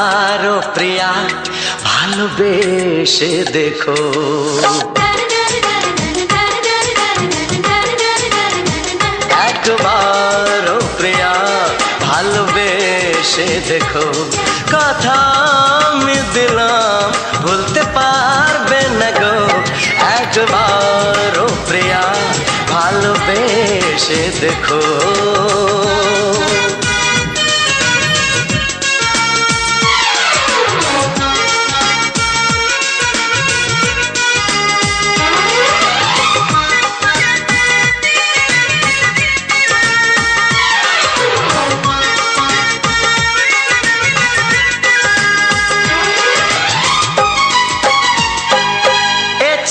একবার ও প্রিয়া ভালোবেসে দেখো। একবার ও প্রিয়া ভালোবেসে দেখো। কথা আমি দিলাম ভুলতে পারবে না গো। একবার ও প্রিয়া ভালোবেসে দেখো।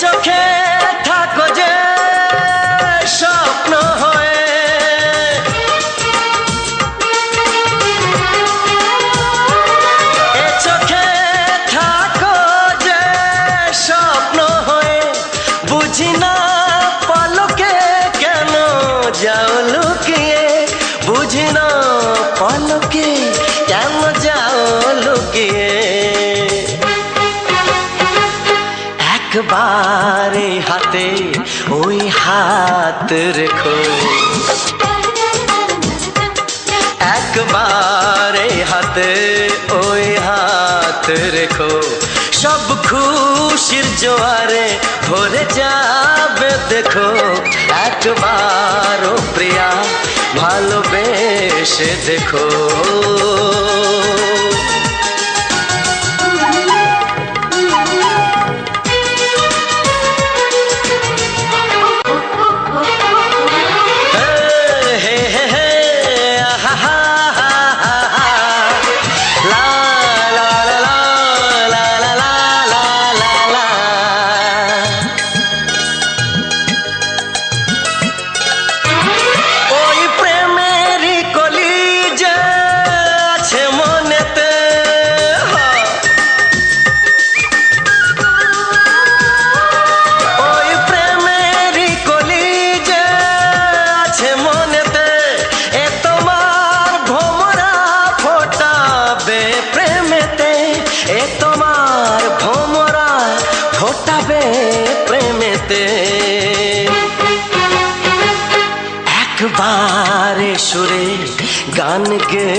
চোখে থাকো যে স্বপ্ন হয়ে, এ চোখে থাকো যে স্বপ্ন হয়ে, বুঝি না পলকে কেন যাও লুকিয়ে, বুঝি না পলকে কেন যাও লুকিয়ে। একবার হাতে ওই হাত রেখো। একবার হাতে ওই হাত রেখো। সব খুশির জোয়ারে ভরে যাবে দেখো। একবার ও প্রিয়া ভালোবেসে দেখো। এ তোমার ভোমরা ফোটাবে প্রেমেতে। একবার সুরে গান গে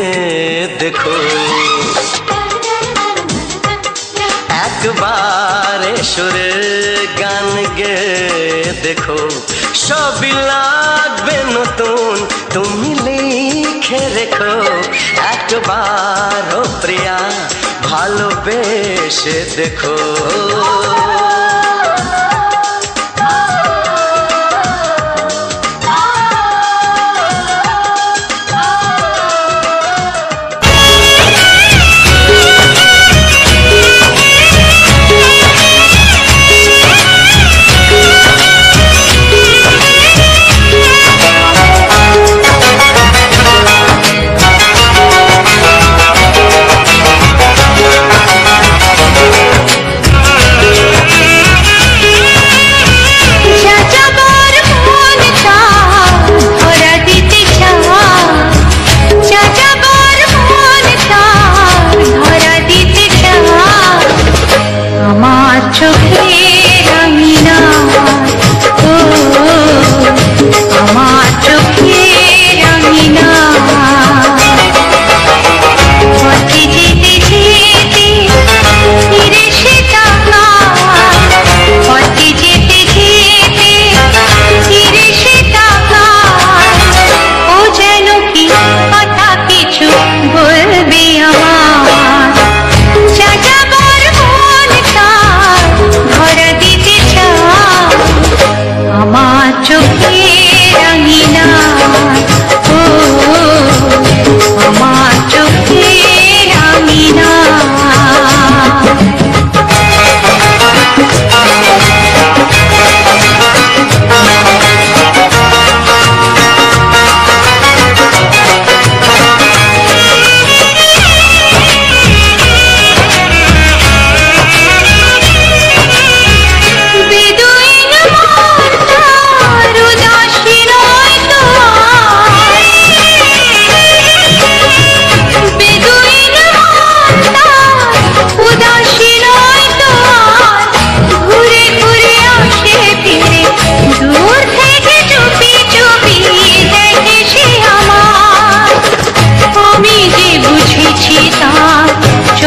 দেখো। একবার সুরে গান গে দেখো। সবই লাগবে নতুন তুমি লিখে রেখো। একবার ও প্রিয়া ভালোবেসে দেখো।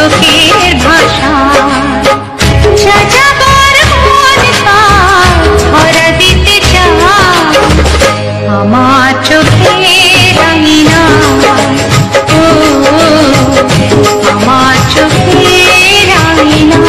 চোখের ভাষা সাজাবার মন তার ধরা দিতে চায় আমার চোখের আঙিনা ও আমার চোখের আঙিনা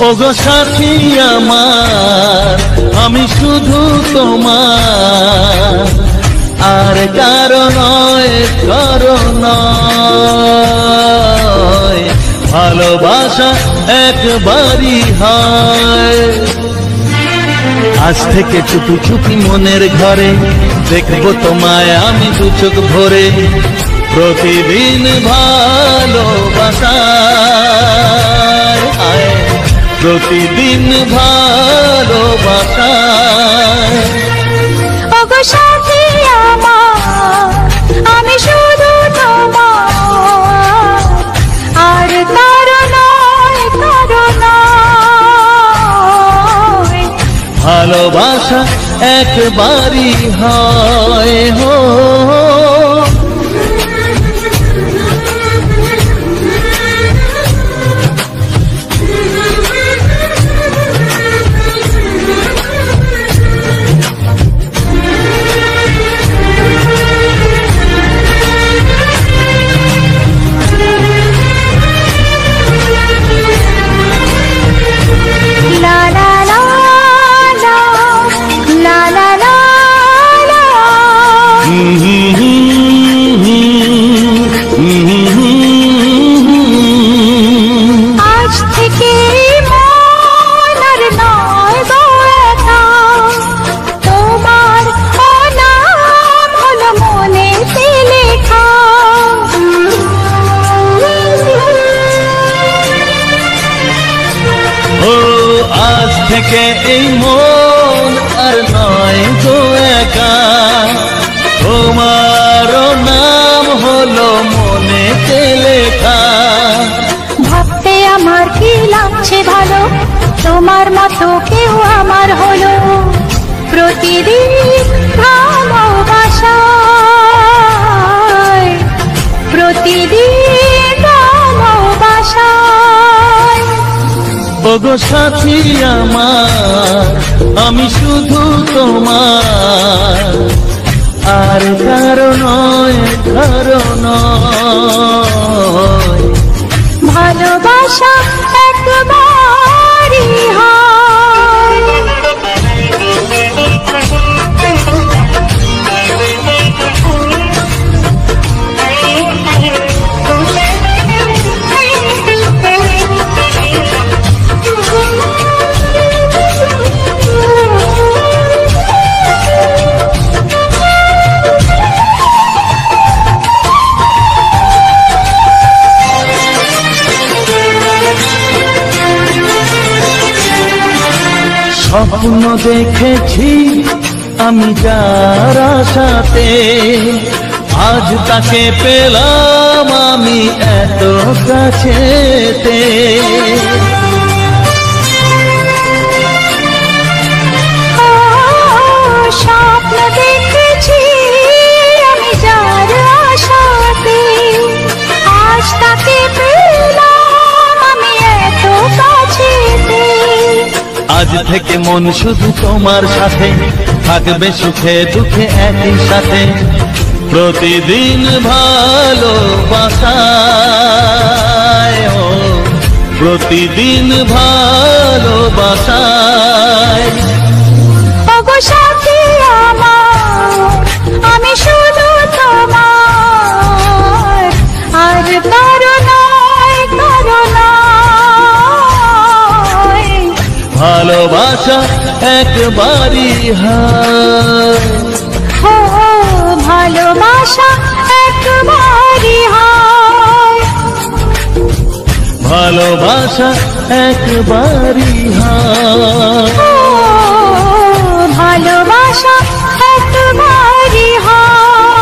ওগো সাথী আমার আমি শুধু তোমার আর কারো নয় ভালোবাসা একবারই হয়। আজ থেকে চুপি চুপি মনের ঘরে দেখবো তোমায় আমি দু চোখ ভরে প্রতিদিন ভালোবাসা প্রতিদিন ভালোবাসা। ওগো সাথী আমার আমি শুধু তোমার আর কারো নয় ভালোবাসা একবারই হয় হো। থেকে এই মন আর নয় নয় গো একা, তোমারও নাম হলো মনেতে লেখা। ভাবতে আমার কি লাগছে ভালো, তোমার মতো কেউ আমার হলো। প্রতিদিন ভালোবাসায়, প্রতিদিন ভালোবাসায়। ওগো সাথী আমার, আমি শুধু তোমার, আর কারো নয়, কারো নয়। ভালোবাসা একবারই হয়। স্বপ্ন দেখেছি আমি যার আশাতে, আজ তাকে পেলাম আমি এত কাছেতে। স্বপ্ন দেখেছি আমি যার আশাতে, আজ তাকে পেলাম আমি এত কাছেতে। আজ থেকে মন শুধু তোমার সাথে, থাকবে সুখে দুঃখে একই সাথে। প্রতিদিন ভালোবাসায়, ও প্রতিদিন ভালোবাসায়। ওগো সাথী আমার, আমি শুধু তোমার, আর কারো নয়, কারো নয়। ভালোবাসা একবারই হয়, ও ভালোবাসা একবারই হয়। ভালোবাসা একবারই হয়, ও ভালোবাসা একবারই হয়।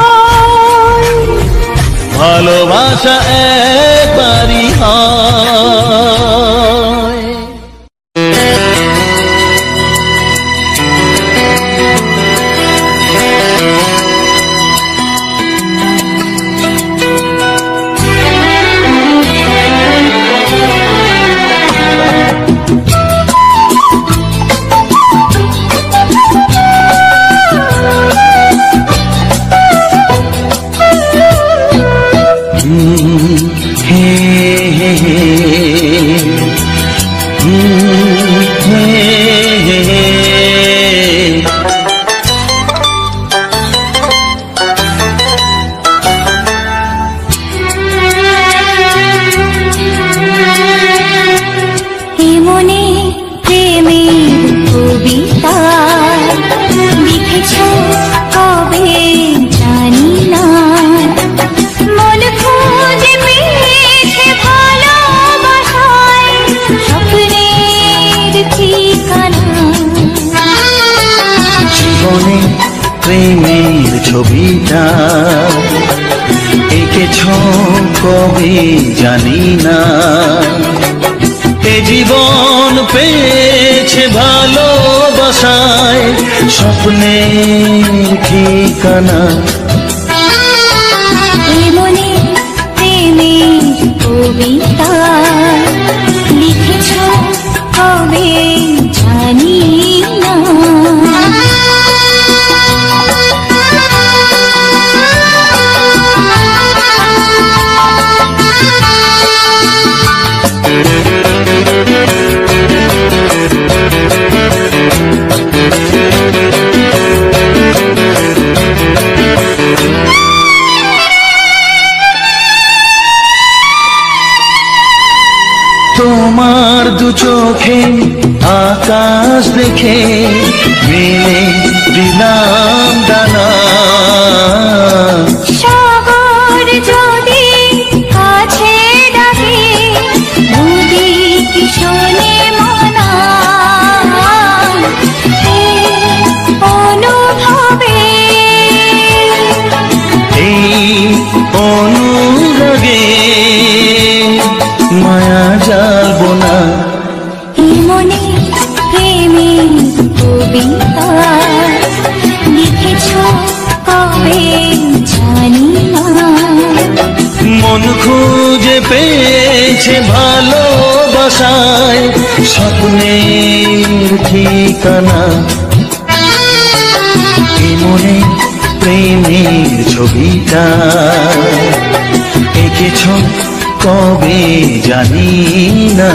ভালোবাসা একবারই হয়। এমনি প্রেমের কবিতা লিখেছ কবে জানি না, মন খুঁজে পেয়েছে ভালোবাসায় স্বপ্নের ঠিকানা। জীবনে প্রেমের ছবিটা এঁকেছ কবে জানি না, এ জীবন পেয়েছে ভালোবাসায় স্বপ্নের ঠিকানা। এমনি প্রেমের কবিতা লিখেছ কবে জানি না। তোমার দু চোখে আকাশ দেখে মেলে দিলাম দানা। সাগর যদি কাছে ডাকে নদী কি শোনে মনা, অনুভূতি যে পেয়েছে ভালোবাসায় স্বপ্নের ঠিকানা, এ মনে প্রেমের ছবিটা এঁকেছ কবে জানি না।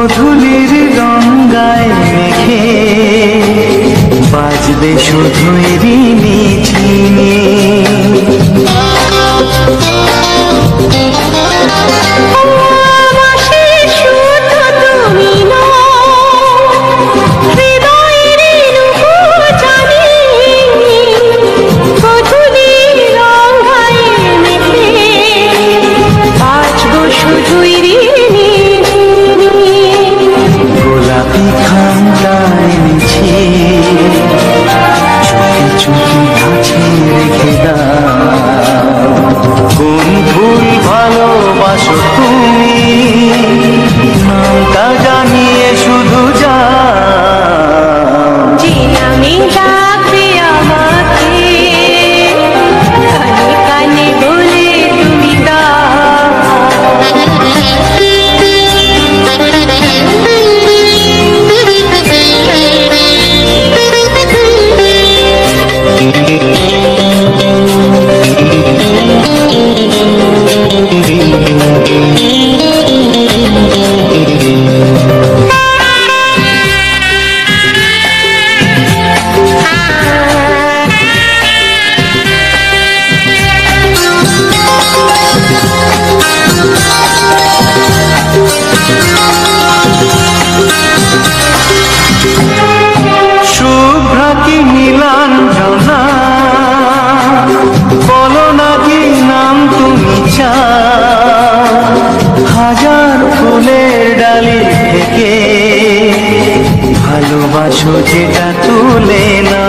গোধূলির গঙ্গায় মেঘে বাজবে শুধুই রিমিঝিমি। গোলাপি খামটায় নিচে চুপি চুপি কাছে রেখে দাও। কোন ফুল ভালোবাসো তুমি, নামটা জানিয়ে শুধু যাও। যে নামে ডাকবে আমাকে, কানে কানে বলে তুমি শুভ্রা কি নীলাঞ্জনা, বলো না কি নাম তুমি চাও। হাজার ফুলের ডালি থেকে ভালোবাসো যেটা তুলে না।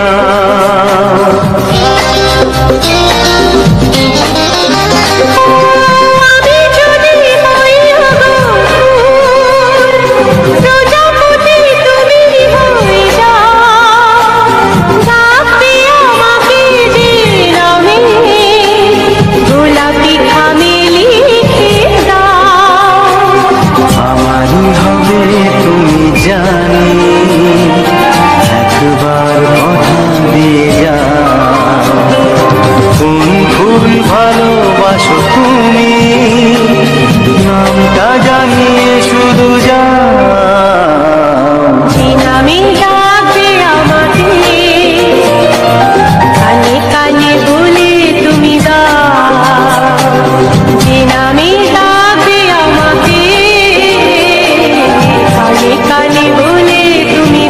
আমারই হবে তুমি জানি, একবার কথা দিয়ে যাও। কোন ফুল ভালোবাসো তুমি, নামটা জানিয়ে শুধু যাও। যে নামে ডাকবে আমাকে, কানে কানে বলে তুমি দাও। যে নামে ডাকবে আমাকে, কানে কানে বলে তুমি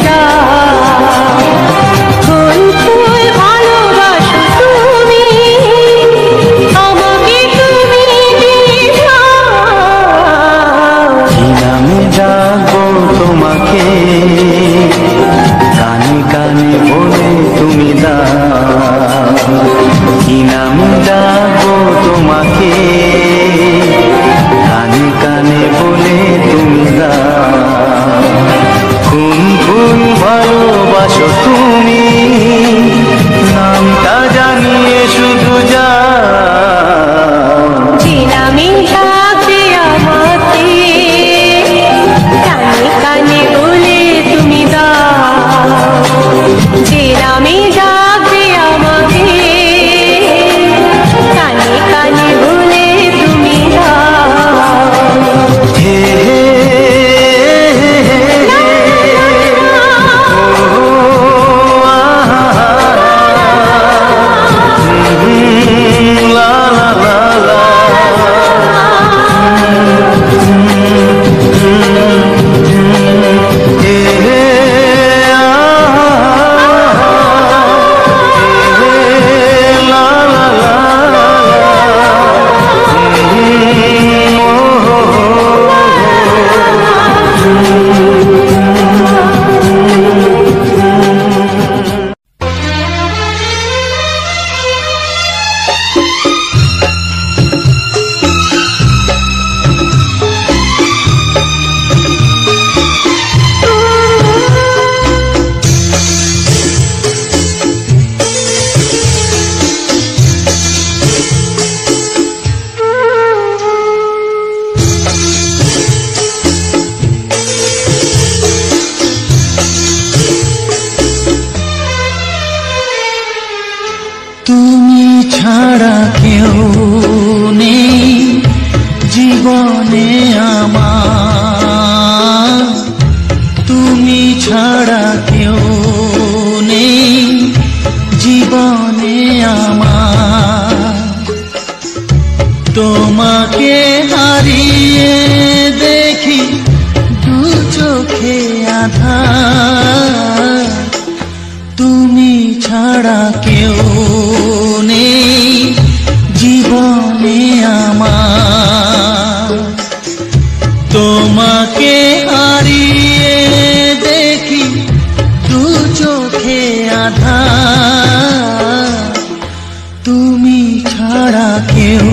চোখে আধার, তুমি ছাড়া কেউ নেই জীবনে আমার। তোমাকে হারিয়ে দেখি দু চোখে আধার, তুমি ছাড়া কেউ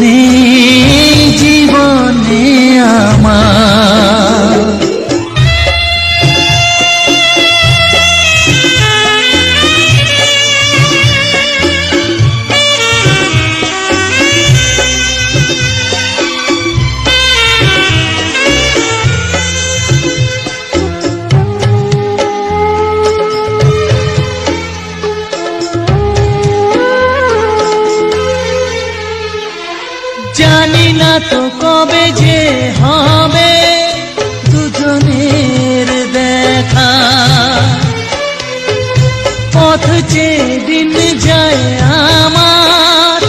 নেই জীবনে আমার। জানি না তো কবে যে হবে দুজনের দেখা, পথ চেয়ে দিন যায় আমার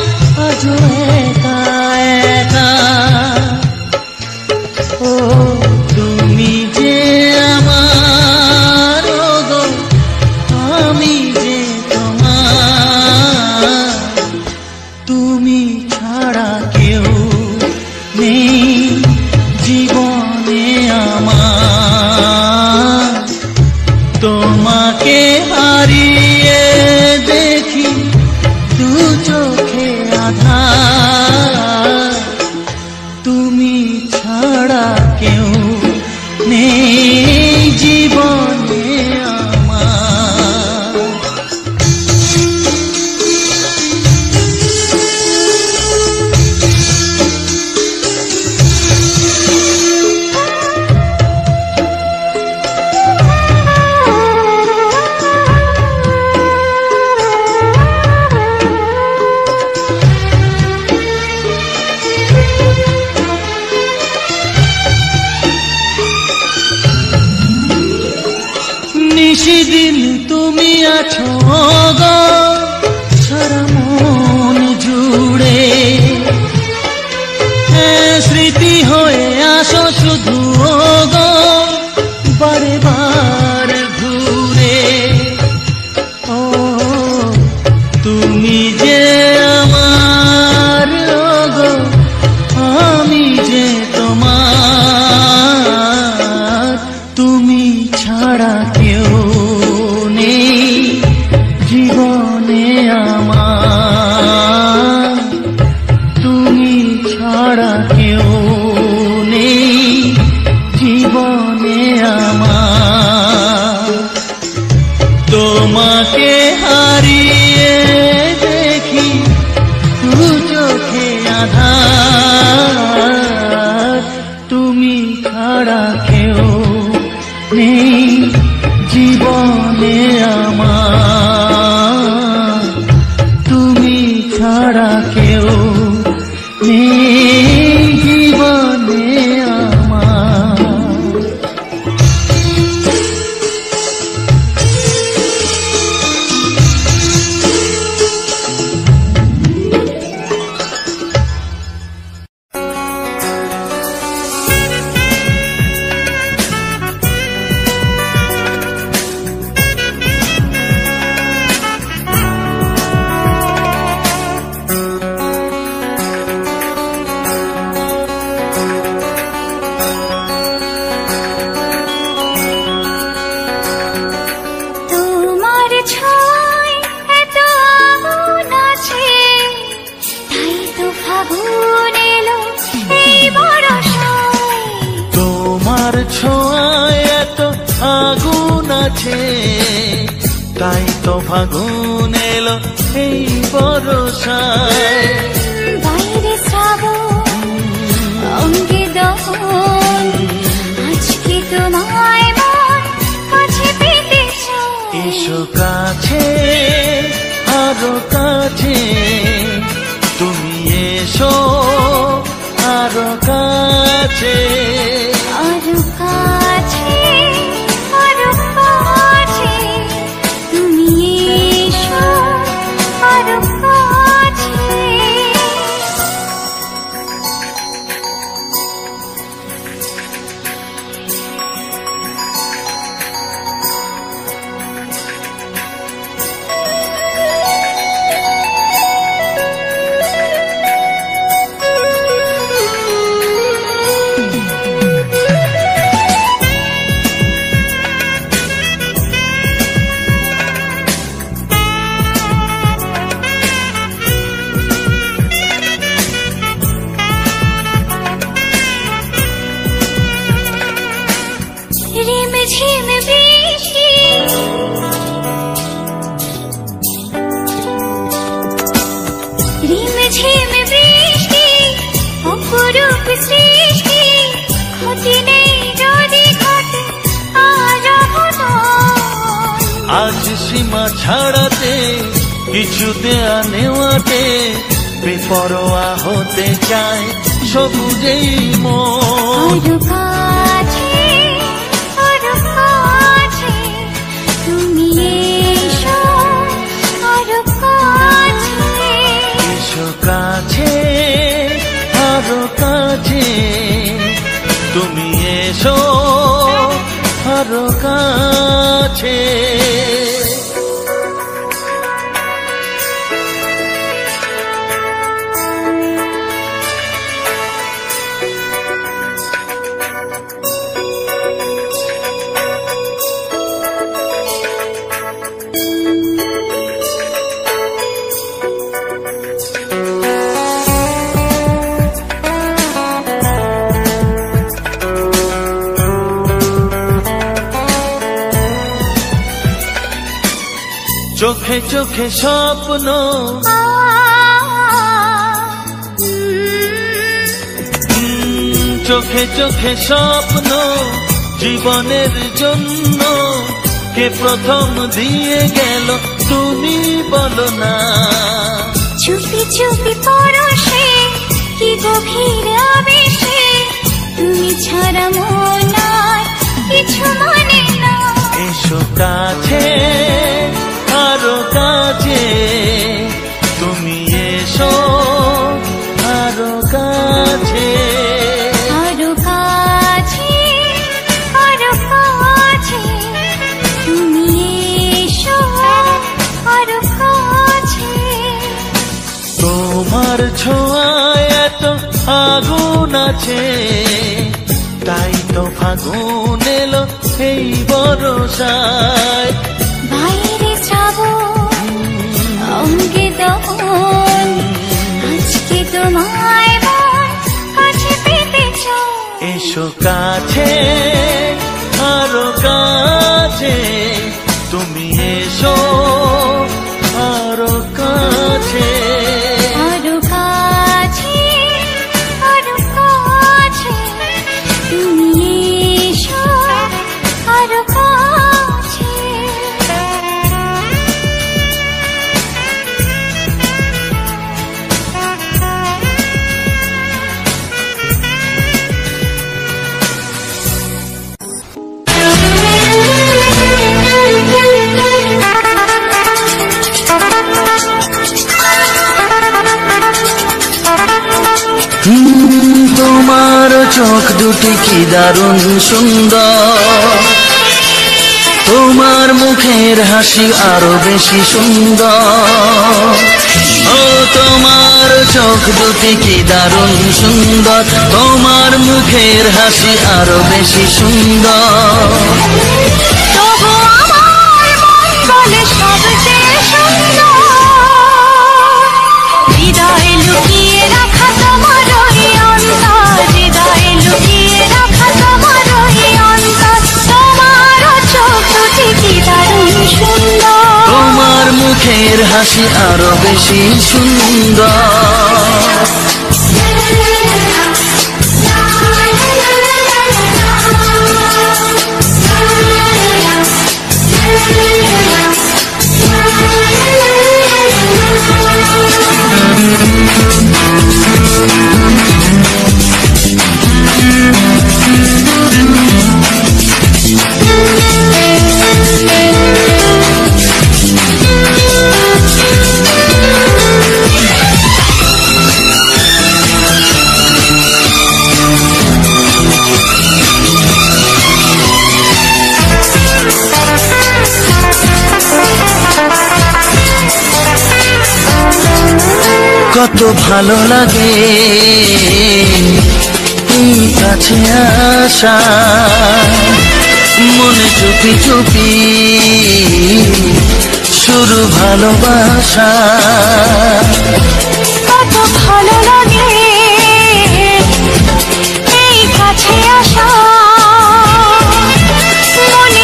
আজও একা একা। ও তুমি যে আমার, ও গো আমি যে তোমার, তুমি ছাড়া কেউ নেই জীবনে আমার। তোমাকে হারিয়ে দেখি দু চোখে আধার, তুমি ছাড়া কেউ নেই জীবনে আমার। নিশিদিন তুমি আছো গো সারা মন জুড়ে, স্মৃতি হয়ে আসো শুধু গো বারে বার ঘুরে। ও তুমি যে আমার, গো আমি যে তোমার, তুমি ছাড়া কেউ নেই জীবনে আমার। তুমি ছাড়া কেউ নেই জীবনে আমার। তোমাকে হারিয়ে দেখি দু চোখে আধার, তুমি ছাড়া কেউ নেই জীবনে আমার। তুমি ছাড়া কেউ নেই জীবনে আমার। ছোঁয়ায় এত আগুন আছে, তাই তো ফাগুন এলো এই বরষায়। বাইরে শ্রাবণ অঙ্গে দহন, আজকে তোমায় মন কাছে পেতে চায়। এসো কাছে আরো কাছে, তুমি এসো আরো কাছে। আরো কাছে আরো কাছে, তুমি এসো আরো কাছে। ঝিম বৃষ্টি রিম ঝিম বৃষ্টি অপরূপ সৃষ্টি ক্ষতি নেই যদি ঘটে আজ আজ সীমা ছাড়াতে কিছু দেয়া নেওয়াতে বেপরোয়া হতে চায় সবুজেই মন। আরো কাছে তুমি এসো আরো কাছে এসো কাছে আরো কাছে তুমি এসো আরো কাছে। চোখে চোখে স্বপ্ন চোখে চোখে স্বপ্ন জীবনের জন্য কে প্রথম দিয়ে গেল তুমি বলো না। চুপি চুপি পরশে কি গভীর আবেশে তুমি ছাড়া মন আর কিছু মানে না। এসো কাছে আরো কাছে তুমি এসো আরো কাছে। আরো কাছে আরো কাছে তুমি এসো আরো কাছে। তোমার ছোঁয়ায় এত আগুন আছে তাই তো ফাগুন এলো এই বরসায়। বাইরে যাবো অঙ্গে দহন আজকে তোমায় মন কাছে পেতে চাও। এসো কাছে আরো কাছে তুমি এসো আরো কাছে। আরো কাছে আরো কাছে তুমি এসো আরো কাছে। তোমার চোখ দুটি কি দারুণ সুন্দর, তোমার মুখের হাসি আরো বেশি সুন্দর। ও তোমার চোখ দুটি কি দারুণ সুন্দর, তোমার মুখের হাসি আরো বেশি সুন্দর। তবু আমার মন বলে সবচেয়ে সুন্দর, হৃদয়ে লুকিয়ে রাখা তোমার ওই অন্তর, হৃদয়ে লুকিয়ে রাখা তোমার ওই অন্তর। তোমার চোখ দুটি কি দারুণ সুন্দর, তোমার মুখের হাসি আরো বেশি সুন্দর। কত ভালো লাগে এই কাছে আসা, মনে চুপি চুপি শুরু ভালোবাসা। কত ভালো লাগে এই কাছে আসা, মনে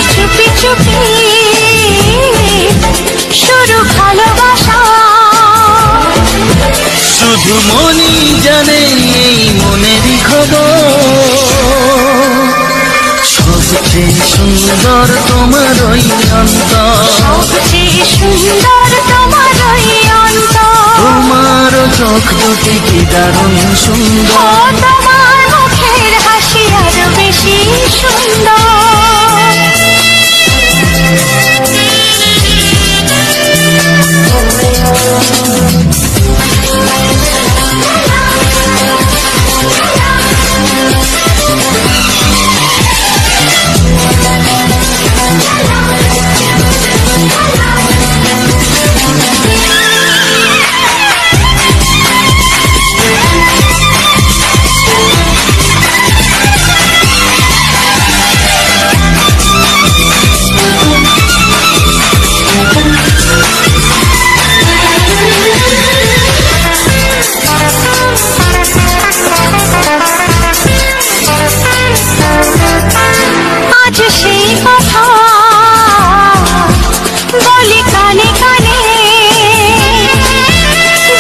সবচেয়ে সুন্দর তোমার ওই অন্তর, সবচেয়ে সুন্দর তোমার ওই অন্তর। তোমার চোখ দুটি কি দারুণ ও সুন্দর, তোমার মুখের হাসি আরো বেশি সুন্দর। আজ সেই কথা বলি কানে কানে,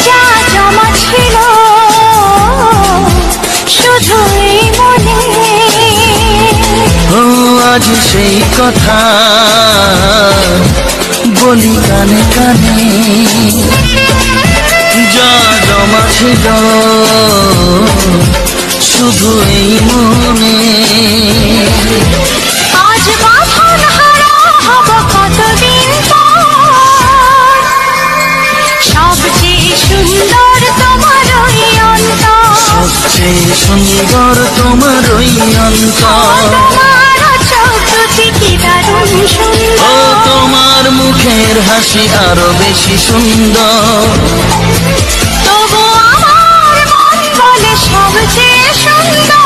যা জমা ছিল শুধু এই মনে। ও আজ সেই কথা বলি কানে কানে, যা জমা ছিল শুধু এই মনে। আজ বাঁধন হারা হব কতদিন পর, সবচেয়ে সুন্দর তোমার ওই অন্তর। সবচেয়ে সুন্দর তোমার ওই অন্তর, তোমার চোখ দুটি কি দারুণ ও সুন্দর। তোমার মুখের হাসি আরো বেশি সুন্দর। তবু আমার মন বলে সবচেয়ে সুন্দর,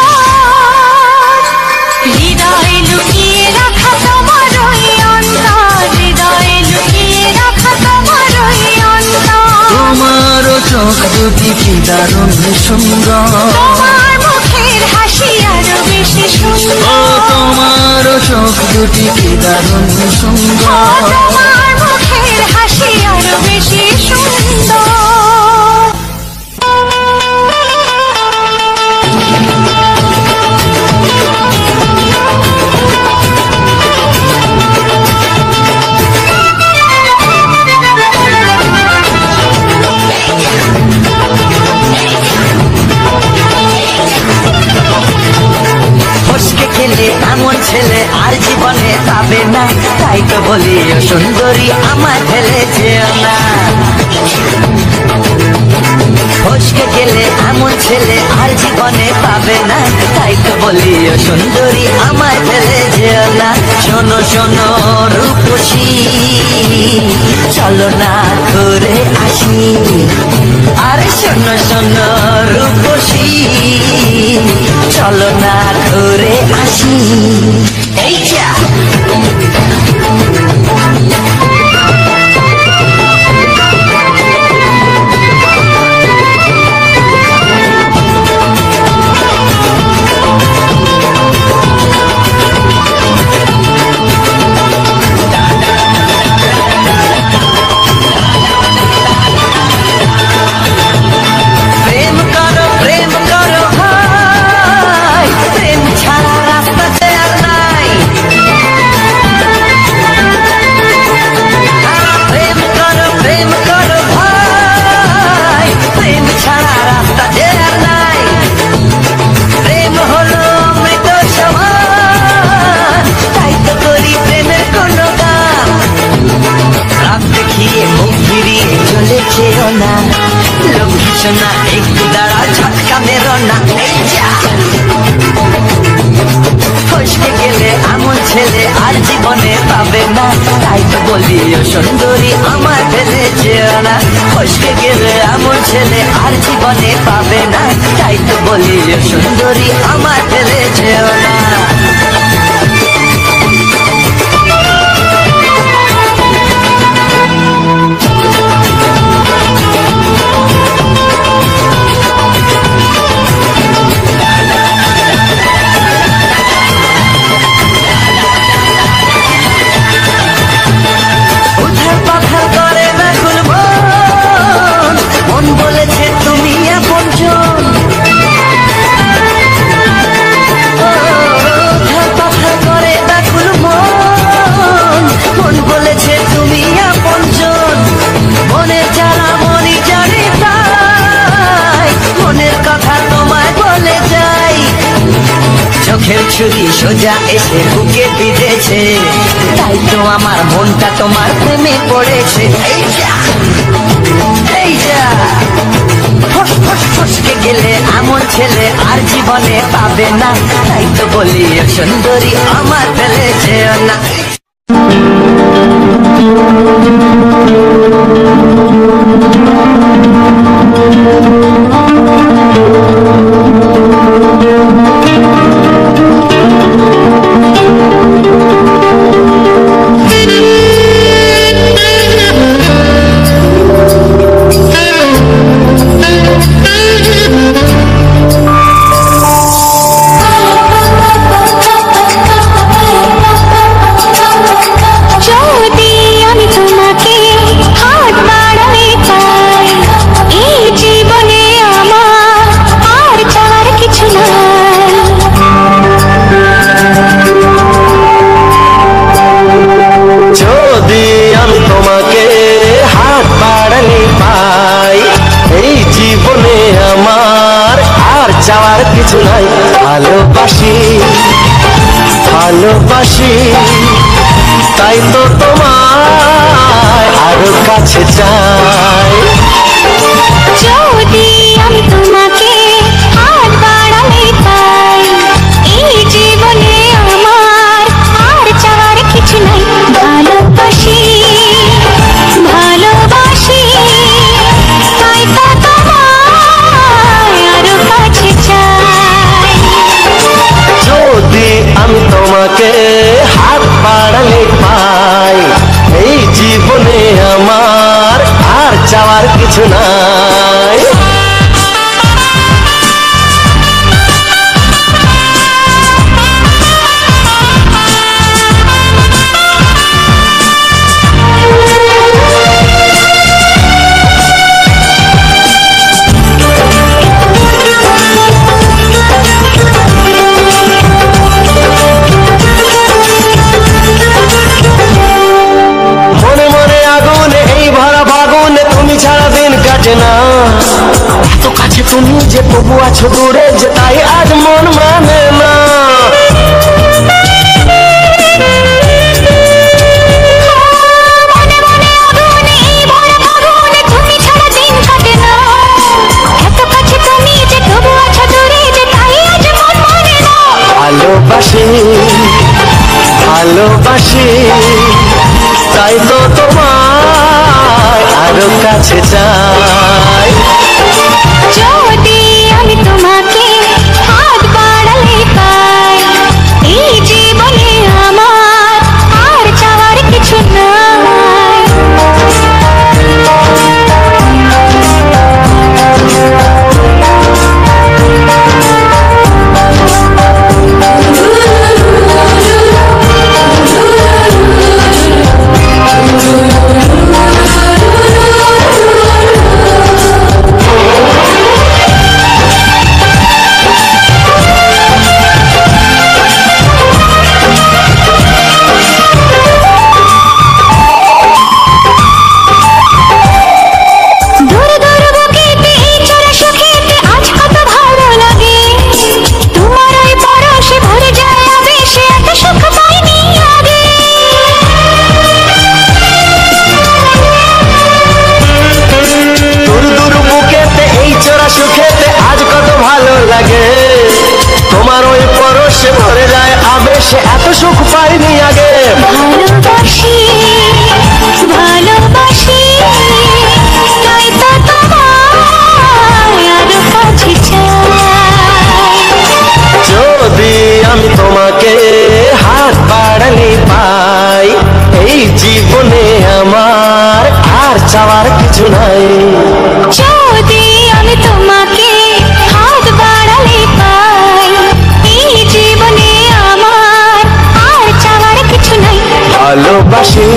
হৃদয়ে লুকিয়ে রাখা তোমার ওই অন্তর। হৃদয়ে লুকিয়ে রাখা তোমার ওই অন্তর। তোমার চোখ দুটি কি দারুণ সুন্দর, তোমার মুখের হাসি আরো বেশি ও সুন্দর। তোমার চোখ দুটি কি দারুণ ও সুন্দর। তোমার মুখের হাসি আরো বেশি সুন্দর। ফসকে খেলে এমন ছেলে আর জীবনে পাবে না, তাই তো বলি ও সুন্দরী আমার ফেলে যেও না। ফসকে গেলে এমন ছেলে আর জীবনে পাবে না, তাই তো বলি ও সুন্দরী আমার ফেলে যেও না। শোনো শোনো রূপসী, চলো না ঘুরে আসি। আরে শোনো শোনো রূপসী, চলো না ঘুরে আসি। এই যা প্রেম করো ভাই, প্রেম ছাড়া রাস্তাতে আর নাই। প্রেম করো ভাই, প্রেম ছাড়া রাস্তাতে আর নাই। প্রেম হলো অমৃত সমান, তাই তো করি প্রেমের কোনো গান। রাত দেখিয়ে মুখ ফিরিয়ে চলে যেও না, লোক ভীষণা একটু দাঁড়া ঝটকা মেরো না। এই যা ফসকে গেলে এমন ছেলে আর জীবনে পাবে না, তাই তো বলি ও সুন্দরী আমার ফেলে যেও না। ফসকে গেলে এমন ছেলে আর জীবনে পাবে না, তাই তো বলি ও সুন্দরী আমার ফেলে যেও না। উধার পাথার করে ব্যাকুল মন, মন বলেছে তুমি আপনজন। ও সোজা এসে বুকে বিঁধেছে, তাই তো আমার মনটা তোমার প্রেমে পড়েছে। এই যা ফসকে গেলে এমন ছেলে আর জীবনে পাবে না, তাই তো বলি সুন্দরী আমার ফেলেছে না। চাওয়ার কিছু নাই, ভালোবাসি ভালোবাসি, তাই তো তোমায় আরো কাছে চাই। যদি আমি তোমাকে হাত বাড়ালে পাই, এই জীবনে আমার আর চাওয়ার কিছু নাই। ভালোবাসি ভালোবাসি, তাই তো তোমায় আরো কাছে চাই। যদি আমি তোমাকে হাত বাড়ালে পাই, এই জীবনে আমার আর চাওয়ার কিছু নাই। না এত কাছে তুমি যে তবু আছো দূরে, যে তাই আজ মন মানে না। ভালোবাসি ভালোবাসি, তাই তো তোমায় আরো কাছে চাই। যদি আমি তোমাকে হাত বাড়ালে পাই, এই জীবনে আমার আর চাওয়ার কিছু নাই। তোমার ওই পরশে ভরে যায় আবেশে, এত সুখ পাইনি আগে। ভালোবাসি ভালোবাসি, তাই তো তোমায় আরো কাছে চাই। যদি আমি তোমাকে হাত বাড়ালে পাই, এই জীবনে আমার আর চাওয়ার কিছু নাই। যদি আমি তোমাকে হাত বাড়ালে পাই, এই জীবনে আমার আর চাওয়ার কিছু নাই। ভালোবাসি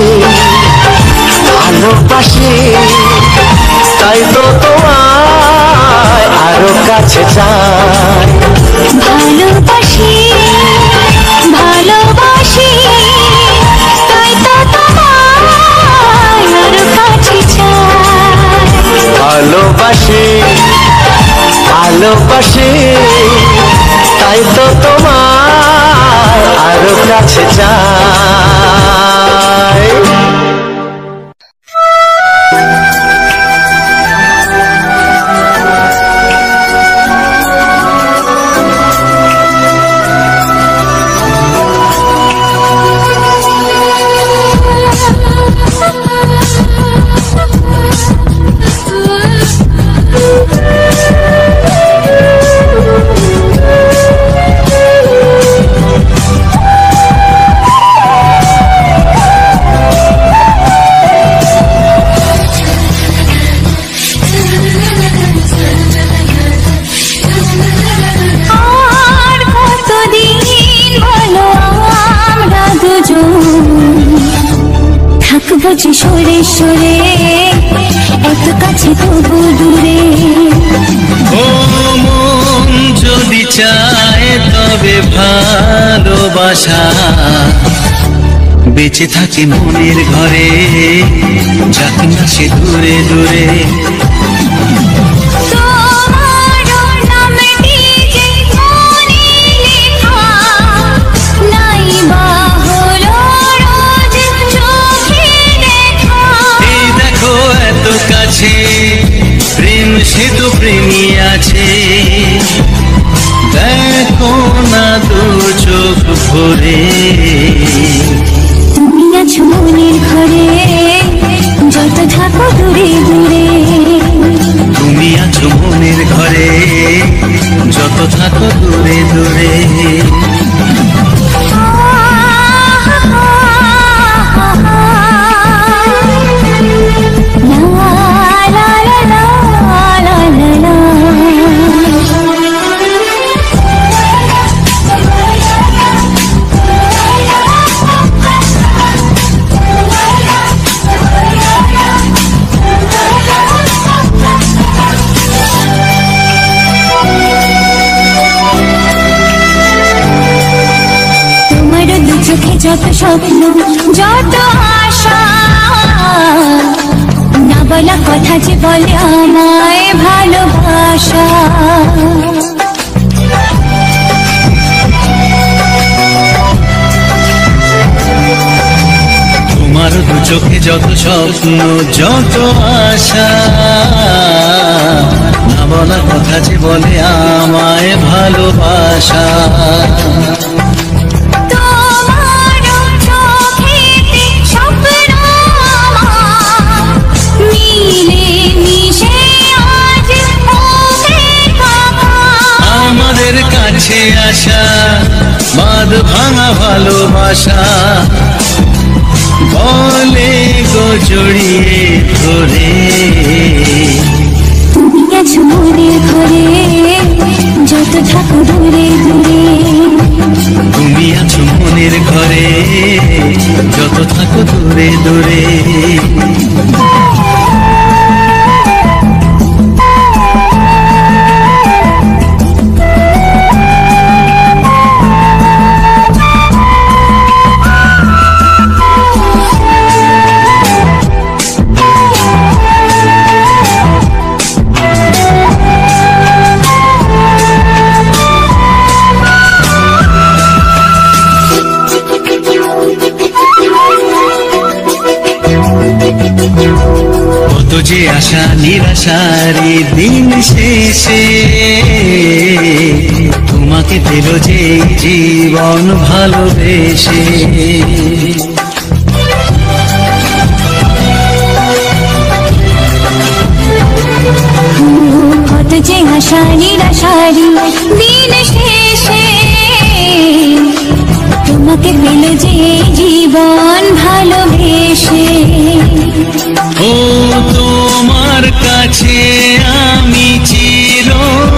ভালোবাসি, তাই তো তোমায় আরো কাছে চাই। ভালোবাসি ভালোবাসি, তাই তো তোমায় আরো কাছে চাই। ভালোবাসি ভালোবাসি, তাই তো তোমায় কাছে চাই। বুঝি সরে সরে এত কাছে তবু দূরে। ও মন যদি চায় তবে ভালোবাসা বেঁচে থাকে মনের ঘরে, যাক না সে দূরে দূরে। প্রেম সে তো প্রেমী আছে, দেখো না দু চোখ ভরে। তুমি আছো মনের ঘরে, যত থাকো দূরে দূরে। তুমি আছো মনের ঘরে, যত থাকো দূরে দূরে। যত স্বপ্ন যত আশা, না বলা কথা যে বলে আমায় ভালোবাসা। তোমার দু চোখে যত স্বপ্ন যত আশা, না বলা কথা যে বলে আমায় ভালোবাসা। আমাদের কাছে আসা বাঁধ ভাঙা ভালোবাসা, বলে গো জড়িয়ে ধরে। তুমি আছো মনের ঘরে, যত থাকো দূরে দূরে। তুমি আছো মনের ঘরে, যত থাকো দূরে দূরে। কত যে আশা নিরাশারি দিন শেষে, তোমাকে পেল যে জীবন ভালোবেসে। কত যে আশা নিরাশারি দিন শেষে, তোমাকে পেল যে জীবন ভালোবেসে। ও তোমার কাছে আমি চিরদিনই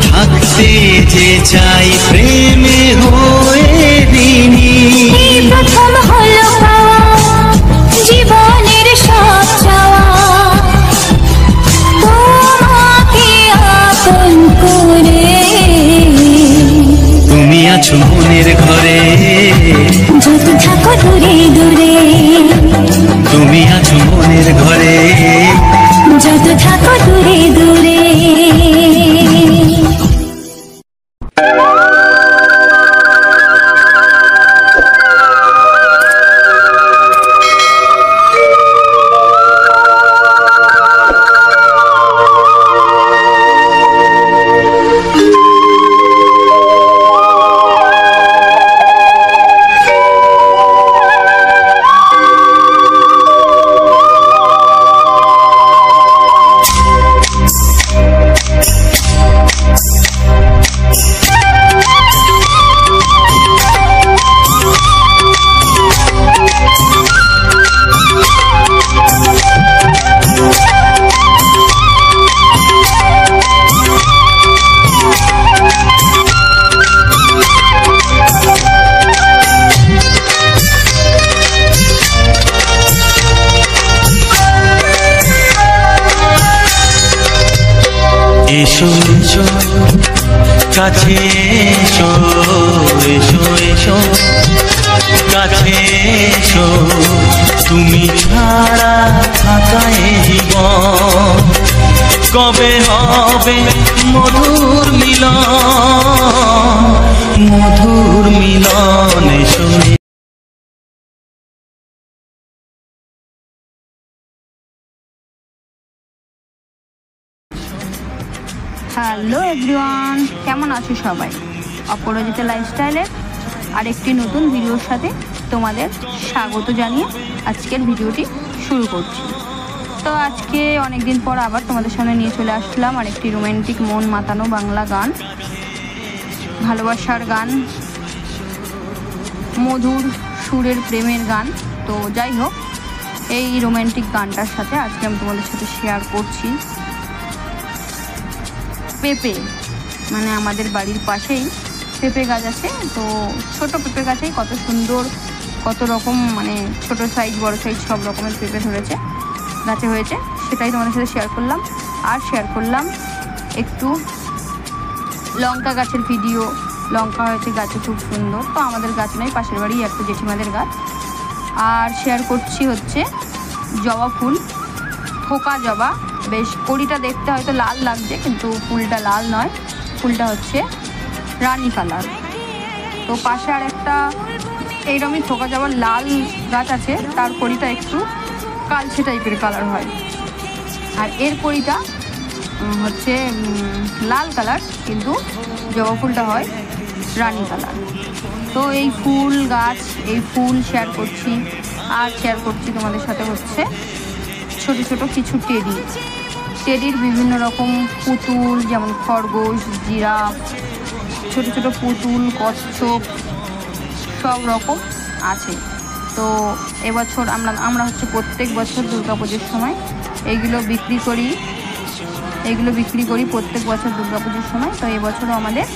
থাকতে যে চাই প্রেমে হয়ে দিনি। এই প্রথম হলো পাওয়া জীবনের সব চাওয়া, তোমাকে আপন করে। তুমি আছো মনের ঘরে, যত থাকো দূরে দূরে। তুমি আছো মনের ঘরে, যত থাকো দূরে দূরে। এসো এসো কাছে এসো এসো এসো কাছে এসো তুমি ছাড়া থাকা এই জীবন কবে হবে মধুর মিলন মধুর মিলন এসো হ্যালো এভরিওয়ান, কেমন আছো সবাই? অপরাজিতা লাইফস্টাইলের আরেকটি নতুন ভিডিওর সাথে তোমাদের স্বাগত জানিয়ে আজকের ভিডিওটি শুরু করছি। তো আজকে অনেকদিন পর আবার তোমাদের সামনে নিয়ে চলে আসলাম আরেকটি রোমান্টিক মন মাতানো বাংলা গান, ভালোবাসার গান, মধুর সুরের প্রেমের গান। তো যাই হোক, এই রোমান্টিক গানটার সাথে আজকে আমি তোমাদের সাথে শেয়ার করছি পেঁপে, মানে আমাদের বাড়ির পাশেই পেঁপে গাছ আছে। তো ছোট পেঁপে গাছেই কত সুন্দর, কত রকম, মানে ছোট সাইজ বড় সাইজ সব রকমের পেঁপে ধরেছে, গাছে হয়েছে। সেটাই তোমাদের সাথে শেয়ার করলাম। আর শেয়ার করলাম একটু লঙ্কা গাছের ভিডিও। লঙ্কা হয়েছে গাছে খুব সুন্দর। তো আমাদের গাছ নয়, পাশের বাড়ি একটা জেঠিমাদের গাছ। আর শেয়ার করছি হচ্ছে জবা ফুল, থোকা জবা। বেশ কড়িটা দেখতে হয়তো লাল লাগছে, কিন্তু ফুলটা লাল নয়, ফুলটা হচ্ছে রানী কালার। তো পাশে আর একটা এইরকমই থোকা জবার লাল গাছ আছে, তার কড়িটা একটু কালচে টাইপের কালার হয়। আর এর কড়িটা হচ্ছে লাল কালার, কিন্তু জবা ফুলটা হয় রানী কালার। তো এই ফুল গাছ, এই ফুল শেয়ার করছি। আর শেয়ার করছি তোমাদের সাথে হচ্ছে ছোট ছোট কিছু টেডির বিভিন্ন রকম পুতুল, যেমন খরগোশ, জিরাফ, ছোট ছোট পুতুল, কচ্ছপ, সব রকম আছে। তো এবছর আমরা হচ্ছে প্রত্যেক বছর দুর্গাপুজোর সময় এইগুলো বিক্রি করি প্রত্যেক বছর দুর্গাপুজোর সময়। তো এবছরও আমাদের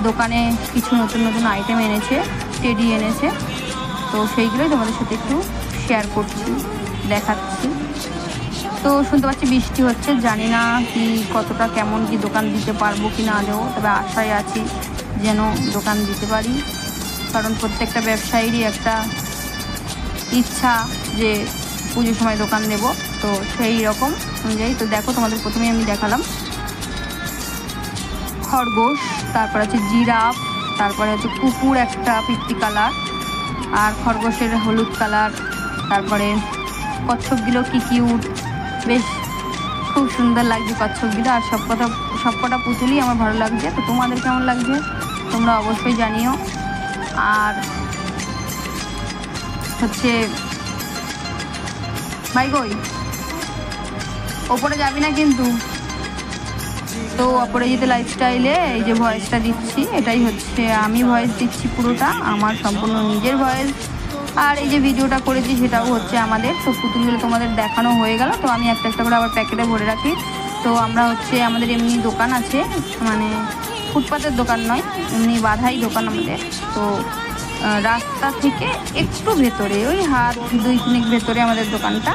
দোকানে কিছু নতুন নতুন আইটেম এনেছে, টেডি এনেছে। তো সেইগুলোই তোমাদের সাথে একটু শেয়ার করছি, দেখাচ্ছি। তো শুনতে পাচ্ছি বৃষ্টি হচ্ছে, জানি না কি কতটা কেমন কি দোকান দিতে পারবো কি না দেবো, তবে আশায় আছি যেন দোকান দিতে পারি। কারণ প্রত্যেকটা ব্যবসায়ীরই একটা ইচ্ছা যে পুজোর সময় দোকান দেব। তো সেই রকম অনুযায়ী তো দেখো, তোমাদের প্রথমে আমি দেখালাম খরগোশ, তারপর আছে জিরাফ, তারপরে হচ্ছে কুকুর একটা পিত্তি কালার, আর খরগোশের হলুদ কালার, তারপরে কচ্ছপগুলো কি কিউট, বেশ খুব সুন্দর লাগছে কচ্ছপগুলো। আর সবকটা পুতুলই আমার ভালো লাগছে। তো তোমাদের কেমন লাগছে তোমরা অবশ্যই জানিও। আর হচ্ছে ভাই কই, ওপরে যাবি না কিন্তু। তো অপরাজিতা লাইফস্টাইলে এই যে ভয়েসটা দিচ্ছি, এটাই হচ্ছে আমি ভয়েস দিচ্ছি, পুরোটা আমার সম্পূর্ণ নিজের ভয়েস। আর এই যে ভিডিওটা করেছি সেটাও হচ্ছে আমাদের। তো পুতুলগুলো তোমাদের দেখানো হয়ে গেল। তো আমি একটা একটা করে আবার প্যাকেটে ভরে রাখি। তো আমরা হচ্ছে আমাদের এমনি দোকান আছে, মানে ফুটপাতের দোকান নয়, এমনি বাধাই দোকান আমাদের। তো রাস্তা থেকে একটু ভেতরে, ওই হাত 2 ভেতরে আমাদের দোকানটা,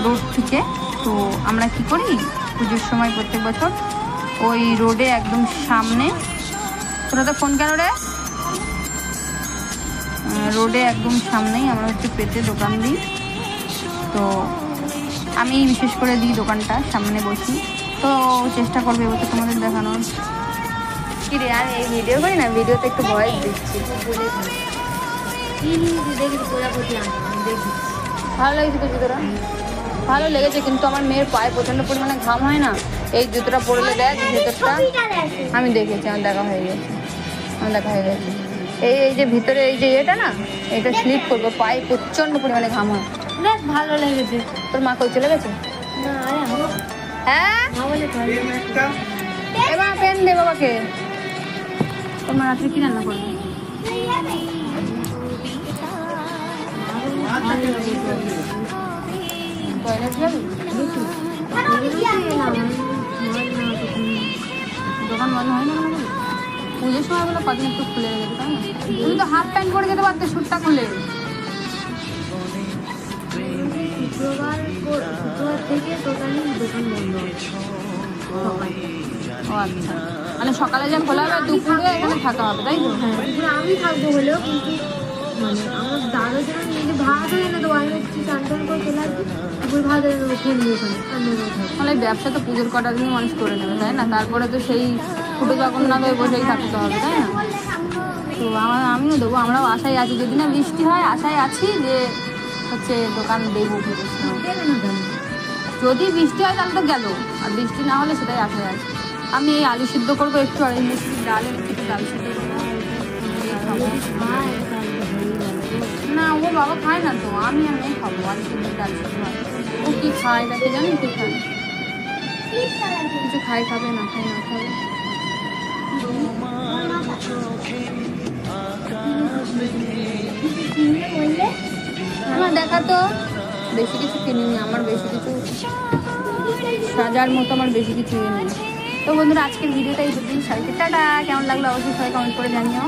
রোড থেকে। তো আমরা কি করি পুজোর সময় প্রত্যেক বছর ওই রোডে একদম সামনে, তোরা তো ফোন কেন রে, রোডে একদম সামনেই আমরা হচ্ছে পেতে দোকান দিই। তো আমি বিশেষ করে দিই দোকানটা সামনে বসি। তো চেষ্টা করবো এবছর তোমাদের দেখানোর। কি রে, আমি এই ভিডিও করি না, ভিডিওতে একটু ভয়েস দিচ্ছি। ভালো লাগছে তো জুতোটা, ভালো লেগেছে। কিন্তু আমার মেয়ের পায়ে প্রচণ্ড পরিমাণে ঘাম হয় না, এই জুতোটা পরলে দেখ ভেতরটা, আমি দেখেছি, আমার দেখা হয়ে গেছে। এই যে ভিতরে এই যে এটা না, এটা স্লিপ করবো, পায়ে প্রচণ্ড পরিমাণে ঘাম হয়। দেখ ভালো লেগেছে। তোর মা কই চলে গেছে? হ্যাঁ, এবার পেন দে বাবাকে। তোর মা রাত্রে কি রান্না করবে? টয়লেট যাবি? দোকান বন্ধ হয় না পুজোর সময় বলে কদিন একটু খুলে রেখেছে, তাই না? তুমি তো হাফ প্যান্ট পরে যেতে পারতে, স্যুটটা খুলে। শুক্রবার থেকে টোটালি দোকান বন্ধ। ও আচ্ছা, মানে সকালে যা খোলা হবে দুপুরে এখানে থাকা হবে তাই তো? হ্যাঁ, দুপুরে আমি থাকবো হলেও, কিন্তু মানে আমার দাদা যেন নিজে ভাত হয়ে না দেবো, আমি একটু চান টান করে চলে আসবি, তারপর ভাত হয়ে দেবো, খেয়ে নিবো ওখানে, আর নেবো থাকবো। তাহলে ব্যবসা তো পুজোর কটা দিনই মানুষ করে নেবে তাই না? তারপরে তো সেই ফুটে জগন্নাথ হয়ে বসেই থাকতে হবে তাই না? তো আমিও দেবো, আমরাও আশায় আছি, যদি না বৃষ্টি হয় আশায় আছি যে হচ্ছে দোকান দেবো পুজোর সময়। দেবে না কেন? যদি বৃষ্টি হয় তাহলে তো গেল, আর বৃষ্টি না হলে সেটাই আশায় আছে। আমি এই আলু সিদ্ধ করবো একটু, আর এই মুসুরির ডালের একটু ডাল সিদ্ধ করবো। না ও বাবা খায় না তো, আমি খাবো আলু সিদ্ধ ডাল সিদ্ধ। ও কি খায় তাকে জানি, কি খায়, কিছু খায় খাবে না খায় না খাবে। আমার দেখা তো বেশি কিছু কিনিনি, আমার বেশি কিছু সাজার মতো আমার বেশি কিছু নেই। তো বন্ধুরা আজকের ভিডিওটা এই পর্যন্ত, সবাইকে টাটা। কেমন লাগলো অবশ্যই সবাই কমেন্ট করে জানিও।